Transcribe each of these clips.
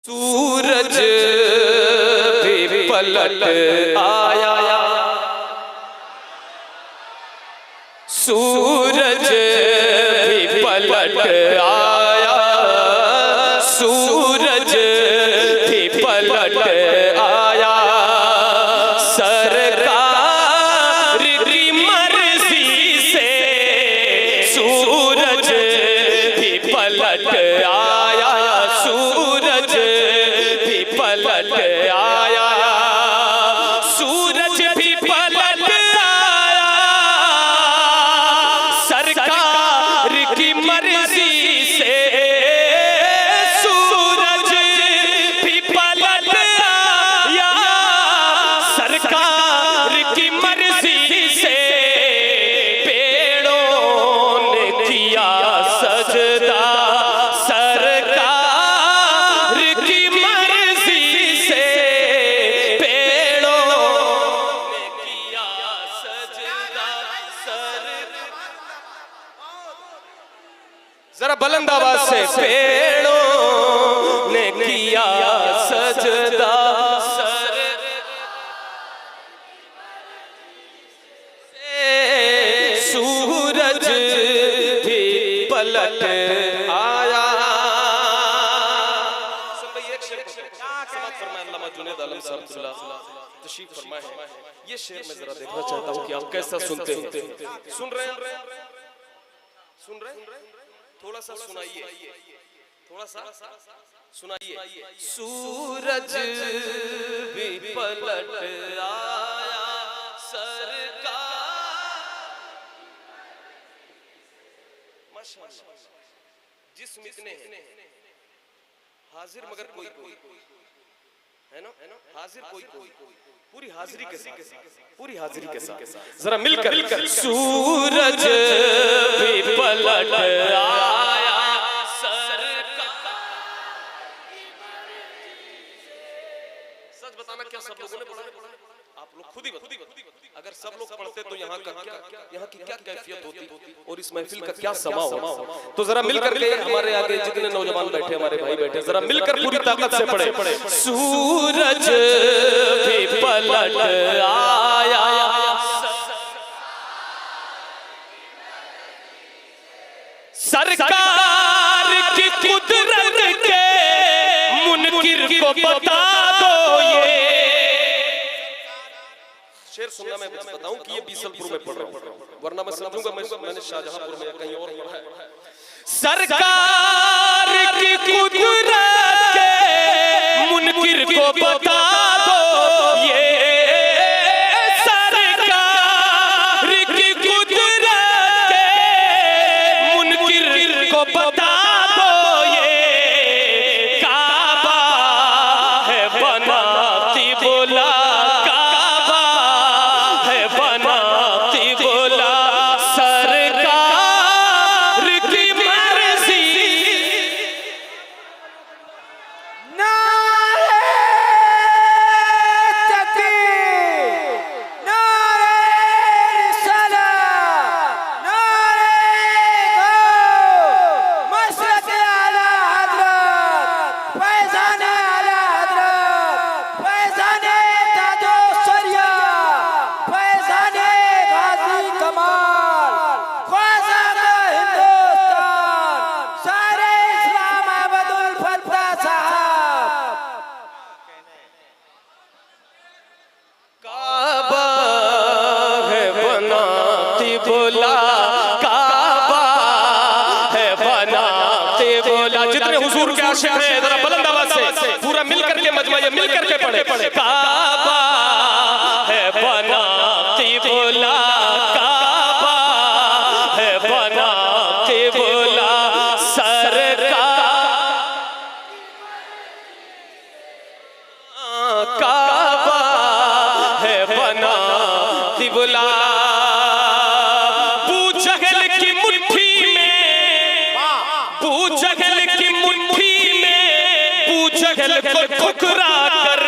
सूरज भी पलट आया, सूरज भी पलट आया, सूरज भी पलट आया, सरकार की मर्जी से सूरज भी पलट आया, सूरज भी पलट आया, सूरज भी पलट आया, सरकार की मर्जी से सूरज भी पलट आया, सरकार की मर्जी से पेड़ों ने किया सजदा, सरकार की मर्जी से पेड़ों ने किया सजदा, जरा बुलंद आवाज से पेड़ों ने किया सजदा, सूरज भी पलट आया। ये शेर मैं जरा देखना चाहता हूँ कि आप कैसा सुनते हैं। सुन रहे हैं? सुन रहे हैं? थोड़ा सा सुनाइए, थोड़ा सा सुनाइए। सूरज भी पलट आया, सरकार माशाअल्लाह जिस्म इतने हैं हाजिर मगर कोई है ना, हाजिर कोई पूरी हाजिरी के साथ, पूरी हाजिरी के साथ जरा मिलकर सूरज भी पलट आया, सरकार। सच बताना क्या सब लोगों ने पढ़ा? आप लोग खुद ही बताओ। अगर सब लोग पढ़ते तो यहाँ की क्या कैफियत होती और इस महफिल का क्या समा हो। तो जरा मिलकर के हमारे आगे जितने नौजवान बैठे, हमारे भाई बैठे, जरा मिलकर पूरी ताकत से पढ़े। सूरज भी पलट आया, सरकार की कुदरत के मुनकिर को बता दो। ये शेर सुनना मैं बताऊं कि ये बीसलपुर में पढ़ रहा हूं, वरना मैं समझूंगा मैंने शाहजहांपुर में कहीं और पढ़ा है। सरकार की कुदरत के मुनकिर को बता दो, ये सरकार की कुदरत के मुनकिर को बता दो, ये काबा है बनाती बोला, बोला काबा है बनाते बोला। जितने हुजूर के आशिक हैं जरा बुलंद आवाज से पूरा मिलकर के मजमा ये मिलकर के पढ़े। काबा है बनाते बोला, काबा है बनाते बोला, सरकार काबा है बनाते बोला। ठुकरा कर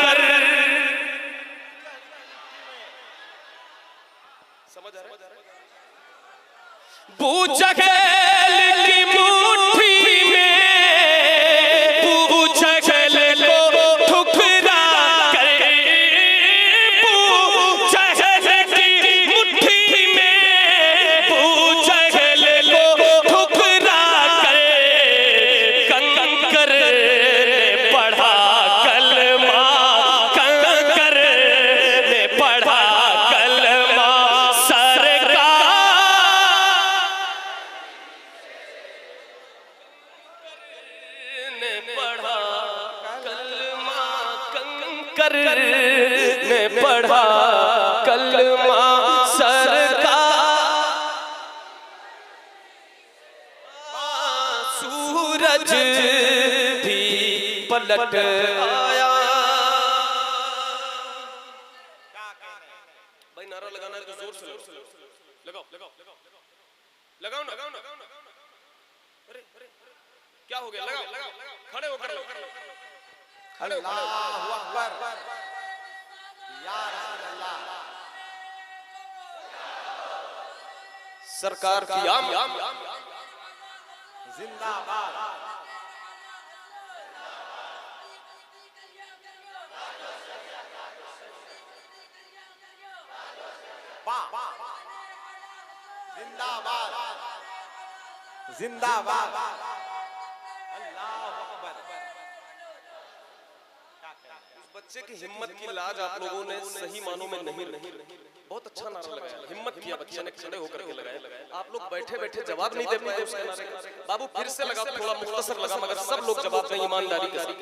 समझ आ रहा है? बूझगल की मुट्ठी में बूझगल करने पढ़ा कलमा सरकार, सूरज भी पलट आया। भाई नारा लगाना है तो जोर से लगाओ, लगाओ ना। अरे क्या हो गया? लगाओ, खड़े होकर अल्लाहु अकबर, या रसूल अल्लाह। सरकार की आम जिंदाबाद। जिंदाबाद, जिंदाबाद। अल्लाहु अकबर। उस बच्चे की हिम्मत की लाज आप लोगों ने सही मानों में नहीं रखी। बहुत अच्छा नारा लगाया, हिम्मत किया बच्चे ने, खड़े होकर के लगाया। आप लोग बैठे बैठे जवाब नहीं दे पाए उसके नारे का। बाबू फिर से लगा, थोड़ा मुख्तसर लगा, मगर सब लोग जवाब दें ईमानदारी के साथ।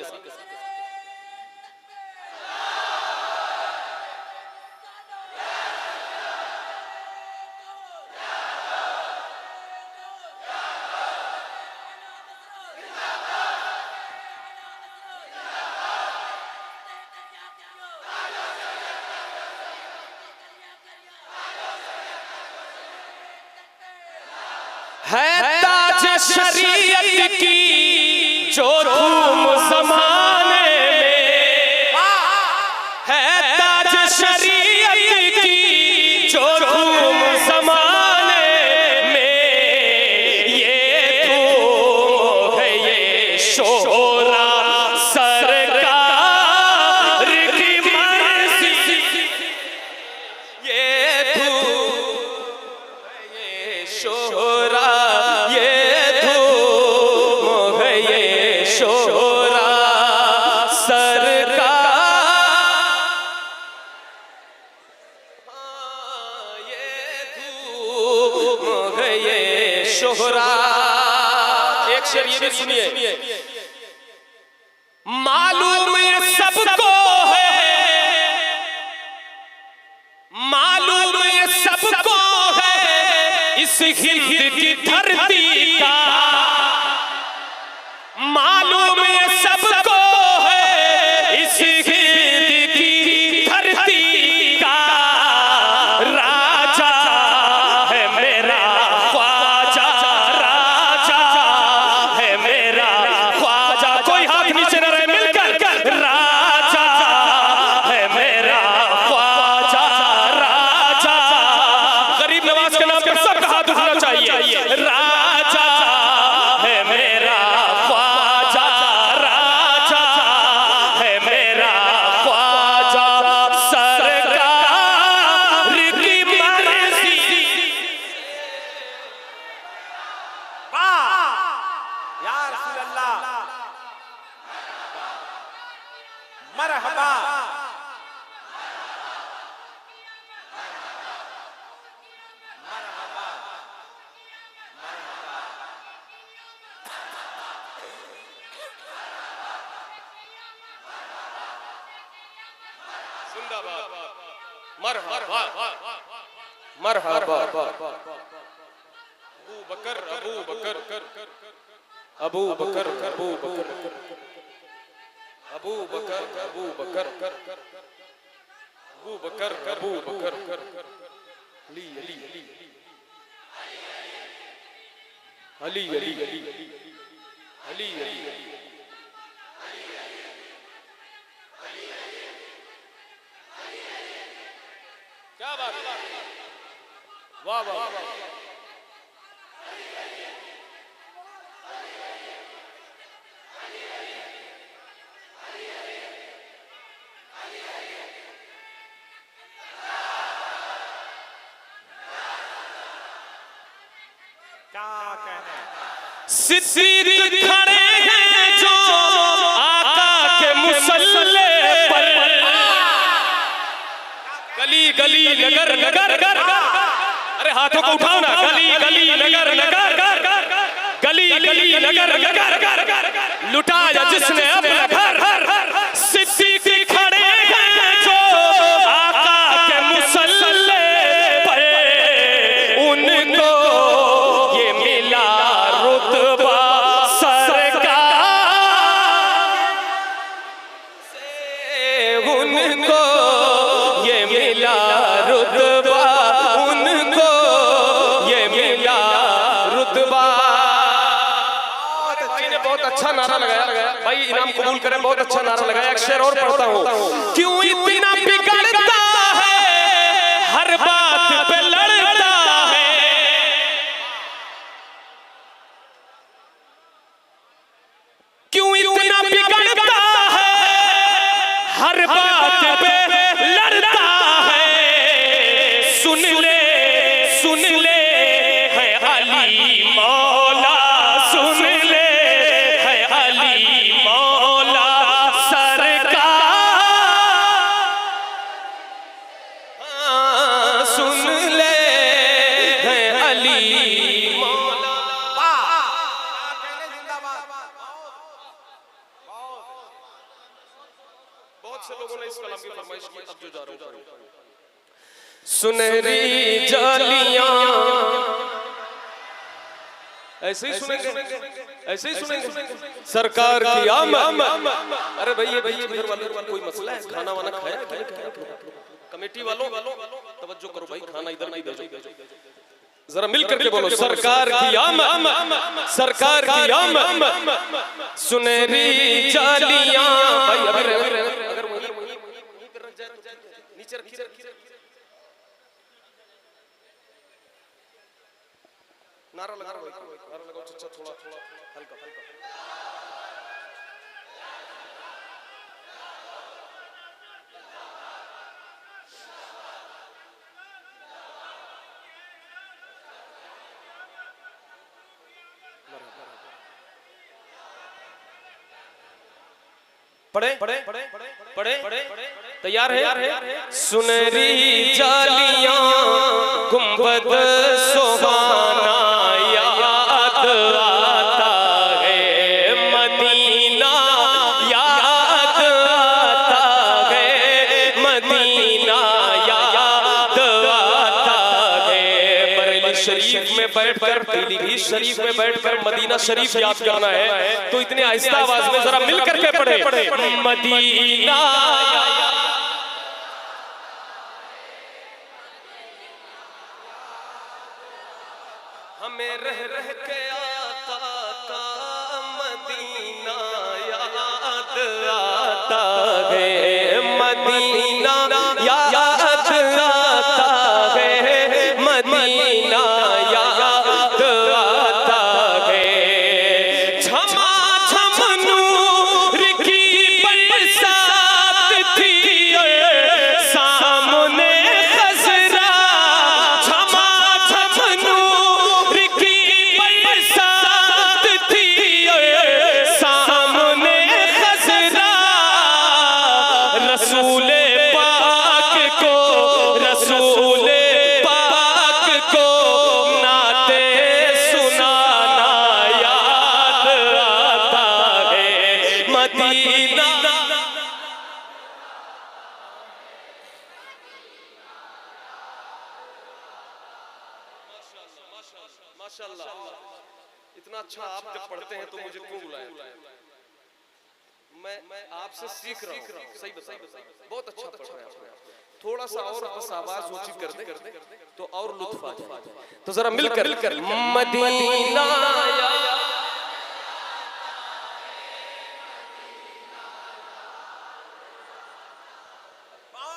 है ताज शरीयत की जो धूम ज़माने में, है ताज शरीयत की जो धूम ज़माने में, ये धूम है ये शोरा सरकार की मर्ज़ी, ये धूम है ये शोरा, एक शेर ये भी सुनिए। मालूम सबको है, मालूम सबको है इस हिंद की धरती का, मालूम सबको है इस हिंद की धरती का, राजा है मेरा ख्वाजा, राजा है मेरा ख्वाजा। कोई हाथ नीचे न रहे, मिलकर राजा है मेरा ख्वाजा, राजा। गरीब नवाज के नाम पर सबका हाथ उठाना चाहिए। राजा है मेरा ख्वाजा, राजा है मेरा ख्वाजा, सरकार की मर्ज़ी। या रसूल अल्लाह, मरहबा। जिंदाबाद, मरहबा, मरहबा। अबू बकर, अबू बकर, अबू बकर, अबू बकर, अबू बकर, अबू बकर, अबू बकर, अबू बकर, अली अली अली अली अली अली अली अली। क्या बात, वाह वाह। क्या कहने, सिद्दीक खड़े हैं जो आका के मुसल्ले पर, गली गली नगर नगर, अरे हाथों को उठाओ ना, गली गली नगर नगर, गली गली नगर नगर, लुटाया जिसने अपना घर। सिद्दीक खड़े इनाम कबूल करें। बहुत अच्छा नारा लगाया। एक शेर और पढ़ता हूँ। क्यों इतना बिगड़ता है, हर बात पे लड़ता है, क्यों इतना बिगड़ता है, हर बात पे लड़ता है। सुन ले है अली मौला, सुन ले है अली मौला सरकार, सुन ले है अली मौला। बहुत से लोगों ने इस कलाम की फरमाइश की। अब जो जा रहा हूं, सुनहरी जालियां, ऐसे ही सुनेंगे, ऐसे ही सुनेंगे। सरकार की आमद। अरे भैया इधर वाले कोई मसला है? खाना वाना खाया? कमेटी वालों तवज्जो करो भाई, खाना इधर नहीं भेजो, जरा मिल करके बोलो। सरकार की आमद, सरकार की आमद, सुनहरी जालियां। भाई अगर वहीं पे रख जाए, नीचे रखिए। नारा लगाओ, अच्छा थोड़ा हल्का। पढ़े तैयार है। सुनहरी जालियां, गुंबद सुहाना याद आता है, मदीना याद आता है, मदीना याद आता है। बरेली शरीफ में बैठकर, पीलीभीत शरीफ में बैठकर मदीना शरीफ याद करना है तो इतने आहिस्ता आवाज में जरा मिल करके पढ़े। मदीना हमें रह के आका का मदीना याद आता है, मदीना याद आता है, मदीना याद आता है। झमा झम नूर की बरसात थी सामने खजरा, झमा झम नूर की बरसात थी सामने खजरा। रसूले पाक को, रसूले पाक को नाते सुनाना याद आता है, मदीना। माशाअल्लाह, इतना अच्छा आप जब पढ़ते हैं तो मुझे क्यों बुलाया? मैं आपसे सीख रहा हूँ। सही बताइए, बहुत अच्छा पढ़ रहे हैं। थोड़ा सा और बस आवाज ऊंची कर दे तो और लुत्फ आ जाए। तो जरा मिलकर मदीना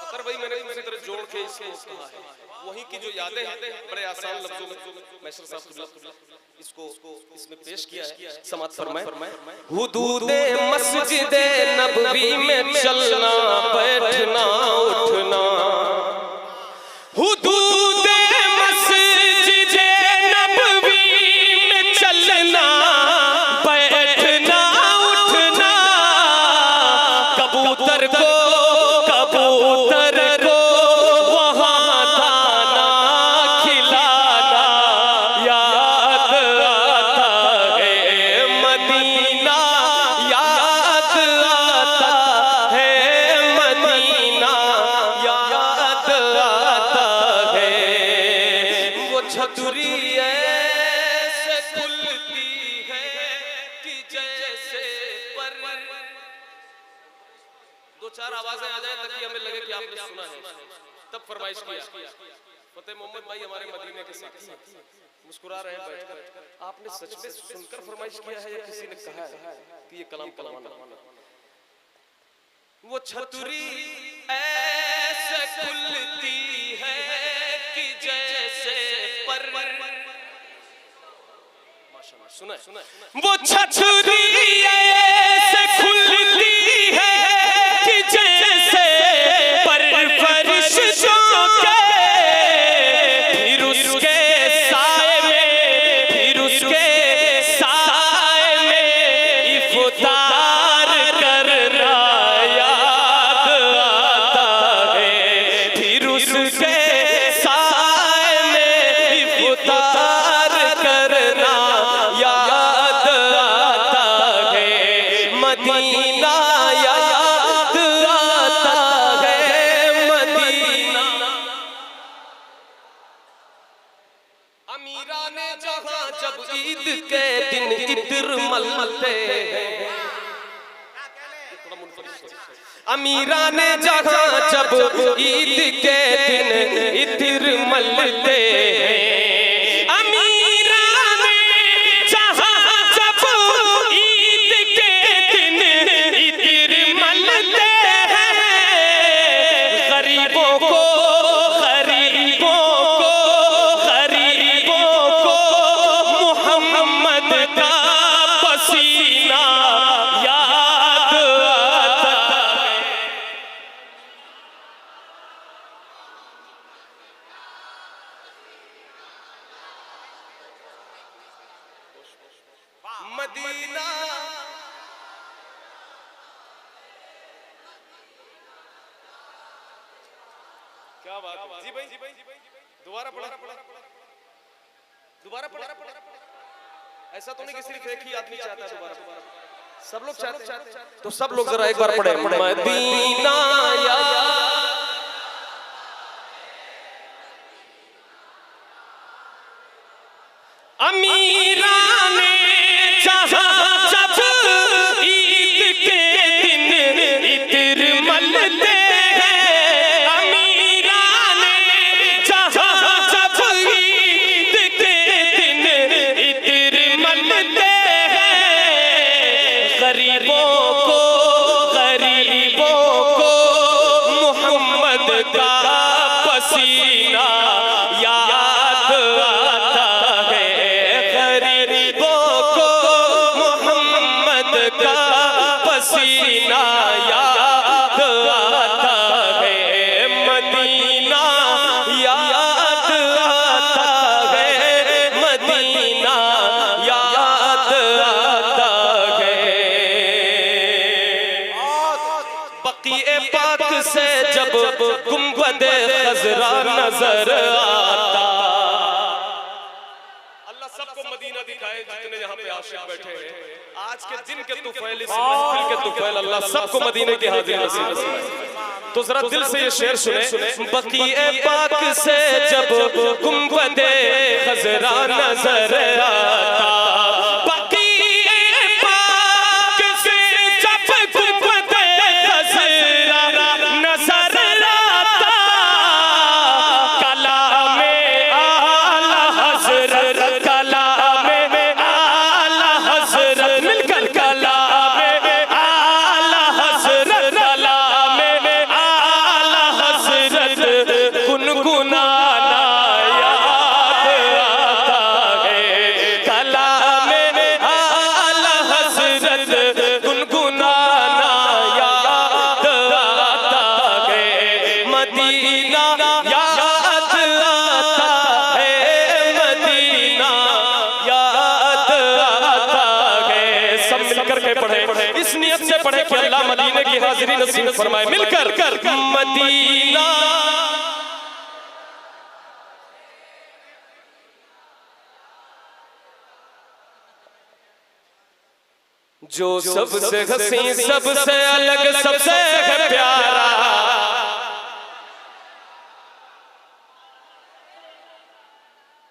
अगर भाई मैंने उसी तरह जोड़ के इसको कहा है, वहीं की जो यादें हैं बड़े आसान लफ्जों में मैसर साहब इसको इसमें पेश किया है। समात फरमाए। हुदूदे मस्जिदे नबवी में चलना बैठना उठना, हुदूदे मस्जिदे नबवी में चलना बैठना उठना, कबूतर को वहाँ दाना खिलाना याद आता है, मदीना याद आता है, मदीना याद आता है। वो छतरी ऐसे खुलती है कि जैसे पर दो चार आवाजें आ जाए ताकि हमें लगे कि आपने सुना है, तब फरमाइश किया। फतेह मोहम्मद भाई हमारे मदीने के साथी मुस्कुरा रहे हैं बैठकर। आपने सच में सुनकर फरमाइश किया है या किसी ने कहा है कि ये कलाम कलाम? वो छतरी ऐसे खुलती है कि जैसे पर सुना सुना वो छतरी ऐसे खुलती है कि जैसे पर फरिश्तों के फिर उसके साए में फिर उसके साए में इफ्तार करना याद आता है फिर उसके साए में इफ्तार करना याद आता है मदीना याद आता है मदीना अमीरा ने जहां जब ईद के दिन इत्र मलते हैं अमीरा ने जहां जब ईद के दिन इत्र मलते हैं अमीरा ने जहां जब ईद के दिन इत्र मलते हैं गरीबों को मोहम्मद का पसीना याद आता है मदीना क्या बात है जी भाई दोबारा पढ़ा ऐसा तो नहीं कि सिर्फ एक ही आदमी चाहता है दोबारा सब लोग चाहते हैं तो सब लोग जरा एक बार पढ़े मदीना या अमीरा ने जहां जब ईद के दिन इत्र मलते हैं अमीरा ने जहां जब ईद के दिन इत्र मलते हैं गरीबों को मोहम्मद का पसीना याद आता है गरीबों को मोहम्मद का पसीना याद आता है मदीना याद आता है मदीना याद आता है बक़ीए पाक से जब गुंबद खज़रा नजर आता अल्लाह सबको मदीना दिखाए जितने यहाँ पे आशिक बैठे हैं आज के दिन के तुफैल इस महफिल के तुफैल अल्लाह सबको मदीने की हाजिर नसीब फरमाए तो जरा दिल से ये शेर सुने बक़ीए पाक से जब गुंबद खज़रा नजर आता बक़ीए पाक से जब गुंबद खज़रा नजर आता कलामे आला हज़रत कलामे आला हज़रत मिलकर कलामे आला हज़रत कलामे आला हज़रत गुनगुनाना याद आता है कलामे आला हज़रत गुनगुनाना याद आता है मदीना याद आता है मदीना याद आता है सब मिलकर के पढ़े इस नियत से पढ़े कि अल्लाह मदीने की हाजिरी नसीब फरमाए मिलकर मदीना जो सबसे हसी सबसे अलग सबसे प्यारा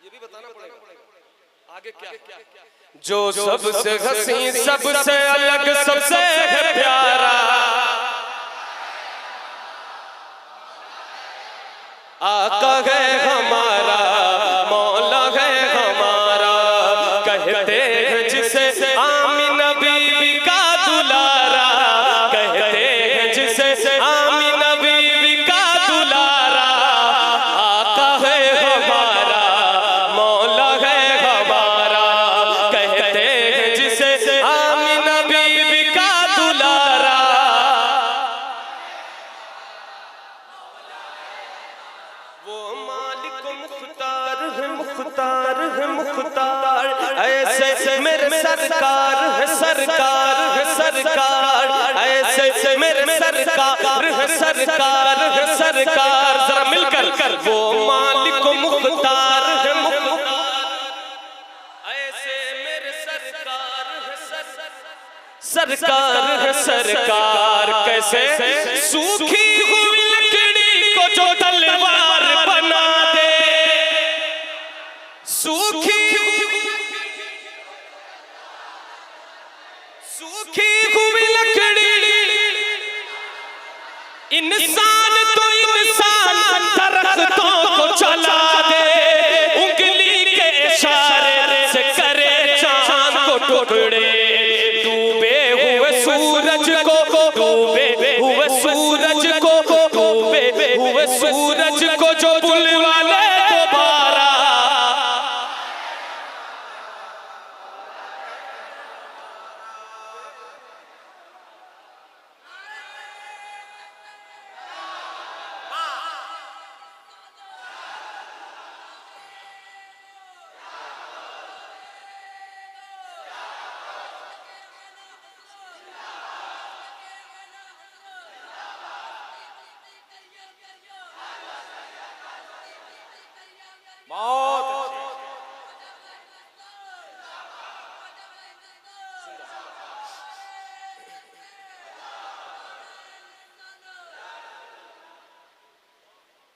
ये भी बताना पड़ेगा आगे क्या जो सबसे हसी सबसे अलग सबसे प्यारा आका है हमारा मौला है हमारा कहते हैं जिसे आमीना बीबी का दुलारा कहते हैं जिसे आमीना बीबी का दुलारा, आका है हमारा, मौला है हमारा, कहते हैं जिसे आमीना बीबी का दुलारा। वो मालिक मुख्तार है, मुख्तार है, मुख्तार, ऐसे मेरे सरकार है, सरकार है, सरकार, ऐसे मेरे सरकार है, सरकार है, सरकार। जरा मिलकर वो मालिक मुख्तार है, मुख्तार, ऐसे मेरे सरकार है, सरकार है, सरकार। कैसे सूखी हुई लकड़ी को जो तलवार बना दे, सूखी हुई लकड़ी, इंसान तो इंसान दरख्तों को चला दे, उंगली के इशारे से करे चांद को टुकड़े, डूबे हुए सूरज को, डूबे हुए सूरज को, डूबे हुए सूरज को जो बुलवा ले दोबारा। बहुत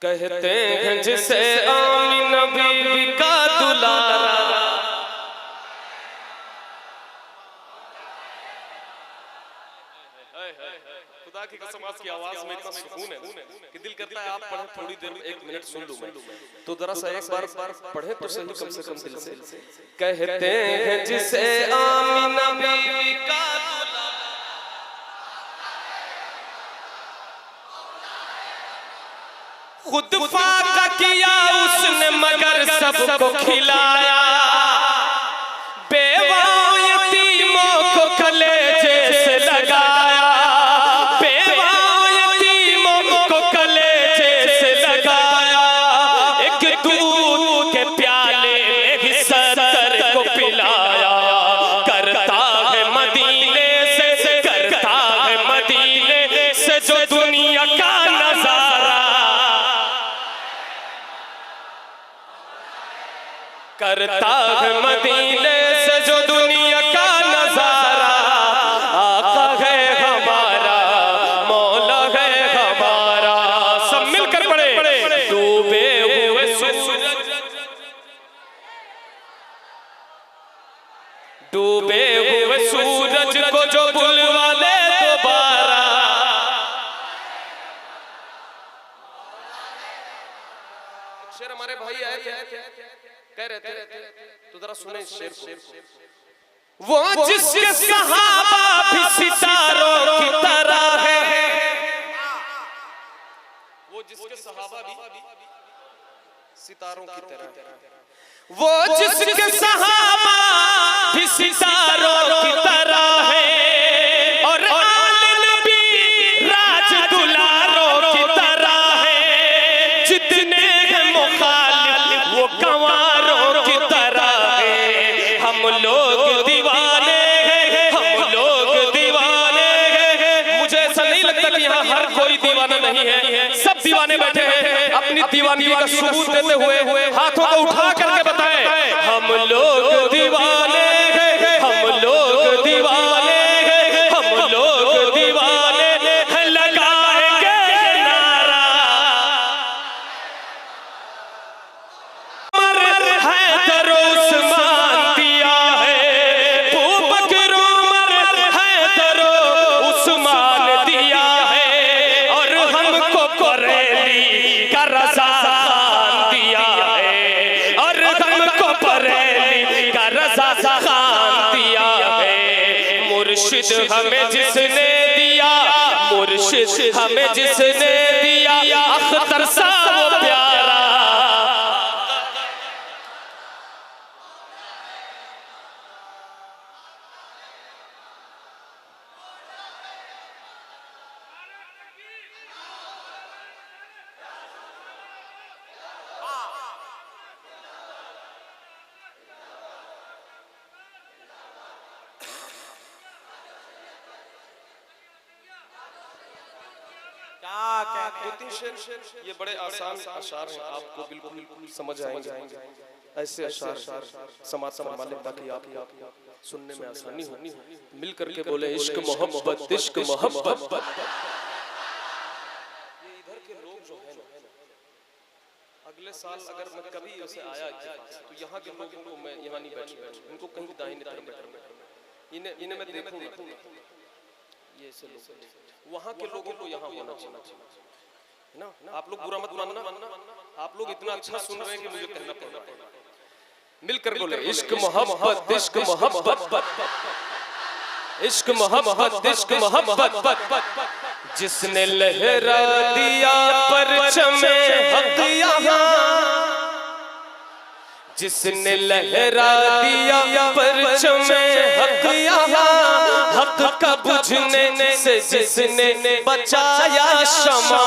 कहते हैं जिसे आमीना बीबी का दुलारा, खुदा की कसम आपकी आवाज में इतना सुकून है कि दिल करता है आप पढ़े, थोड़ी देर 1 मिनट सुन लूं मैं। तो जरा सा एक बार पढ़े तो सही, कम से कम दिल से। कहते हैं जिसे आमीना बीबी का दुलारा, खुद फाका किया उसने मगर सबको खिलाया, बेवाओं यतीमों को कलेजे से लगाया, बेवाओं यतीमों को कलेजे से लगाया, एक दूध के प्याले में ही 70 को पिलाया, करता है मदीने से, करता है मदीने से जो दुनिया का नजारा, करता है मदीने से जो दुनिया का नजारा, आका है हमारा, मौला है हमारा। सब मिलकर पढ़े, डूबे हुए सूरज, डूबे हुए सूरज को जो बुलवा ले दोबारा। शेर हमारे भाई आए थे, कह रहे थे, तो जरा सुने इस शेर को। वो जिसके सहाबा भी सितारों की तरह है, वो जिसके सहाबा भी सितारों की तरह, वो जिसके सहाबा भी सितारों की तरह है, और आले नबी राज दुलारों की तरह है, जितने हैं मुखालिफ वो गंवारों की तरह है। हम लोग दीवाने हैं, हम लोग दीवाने हैं। मुझे ऐसा नहीं लगता कि यहाँ हर कोई दीवाना नहीं है, सब दीवाने बैठे हैं। अपनी दीवानगी का सबूत देते हुए हाथों को उठा करके बताएं, हम लोग दीवाने हैं, हम लोग दीवाने हैं, हम लोग दीवाने हैं, लगाएंगे नारा। उमर हैदर उस्मान दिया है, अबू बकर उमर हैदर उस्मान दिया है, और हमको बरेली का रज़ा खान दिया है, और हमको बरेली का रज़ा खान दिया है। मुर्शिद हमें जिसने दिया, मुर्शिद मुर्शिद हमें जिसने दिया अख्तर सा वो प्यारा। क्या कहने दो-तीन शेर, ये बड़े आसान अशार हैं, आपको बिल्कुल समझ आएंगे। ऐसे अशार समाज फरमा लें ताकि आप सुनने में आसानी हो। मिल करके बोले इश्क मोहब्बत इश्क मोहब्बत। ये इधर के लोग जो हैं अगले साल अगर मैं कभी ऐसे आया तो यहाँ के लोगों को मैं यहाँ नहीं बैठूंगा, इनको कहीं दाहिने तरफ बैठूंगा, इन्हें मैं देखूंगा। ये ऐसे लोग वहाँ के लोगों को यहाँ होना चाहिए है ना। आप लोग बुरा मत मानना, आप लोग इतना अच्छा सुन रहे हैं कि मुझे कहना पड़ रहा है। मिलकर बोले इश्क मोहब्बत इश्क मोहब्बत इश्क मोहब्बत इश्क मोहब्बत। जिसने लहरा दिया परचमे हक यहाँ, जिसने लहरा दिया परचमे हक यहाँ, हक का बुझने से जिसने बचाया शमा,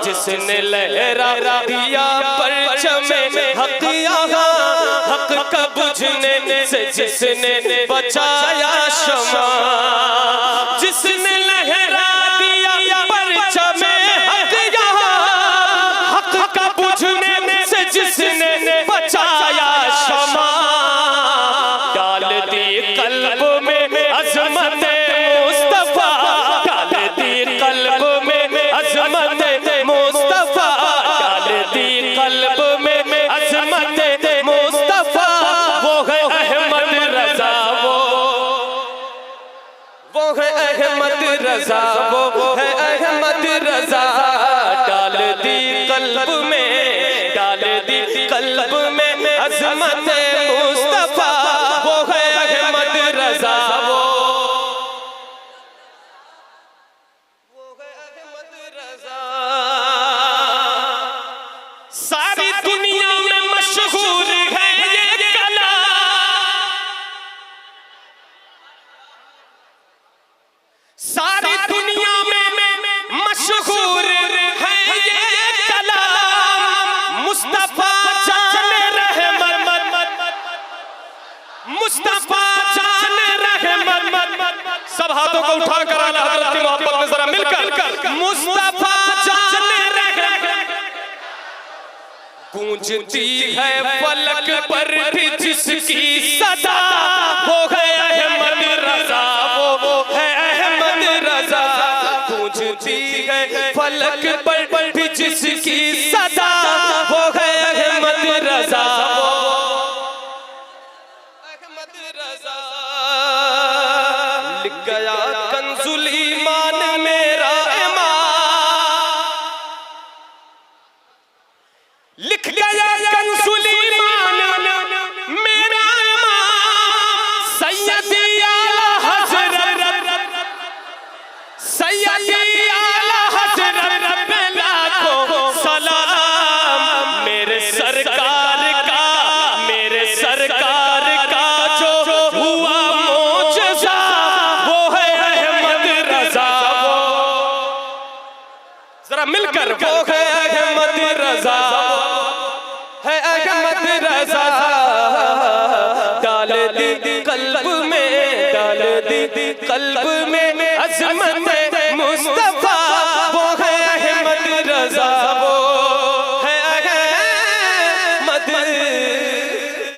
जिसने लहरा दिया परचमे हक यहाँ, हक का बुझने से जिसने बचाया शमा, जिसने लहरा दिया परचमे हक यहाँ, हक का बुझने से जिसने बचाया शमा, डाल दी कल्ब में अज़मत मुस्तफा, डाल दी कल्ब में अज़मत मुस्तफा, डाल दी कल्ब में अज़मत मुस्तफा। वो है अहमद रज़ा, वो है अहमद रज़ा, वो है अहमद रज़ा। डाल दी कल्ब में, डाल दी कल्ब में अज़मत मुस्तफा, वो है अहमद रज़ा, वो है अहमद रज़ा। सारी दुनिया में मशहूर है ये कलाम, सारी दुनिया में मशहूर है ये कलाम। मुस्तफा जान रहमत, मुस्तफा जान रहमत। सब हाथों को उठा कर आला हज़रत की मोहब्बत में जरा मिलकर मुस्तफा जान रहमत। गूंजती है फलक पर भी जिसकी सदा, वो है अहमद रज़ा, वो है अहमद रज़ा। गूंजती है फलक पर भी जिसकी सदा, वो है अहमद रज़ा, वो अहमद रज़ा। लिख गया कंजुल ईमान मेरा लिख गया कंजुल ईमान मेरा सैयदी आला हज़रत, सैयदी आला हज़रत लाखों सलाम। मेरे सरकार का, मेरे सरकार का जो हुआ मोजज़ा, वो है अहमद रज़ा, वो जरा मिलकर वो है अहमद रज़ा, है अहमद रज़ा। डाल दी कल्ब में, डाल दी कल्ब में अज़मत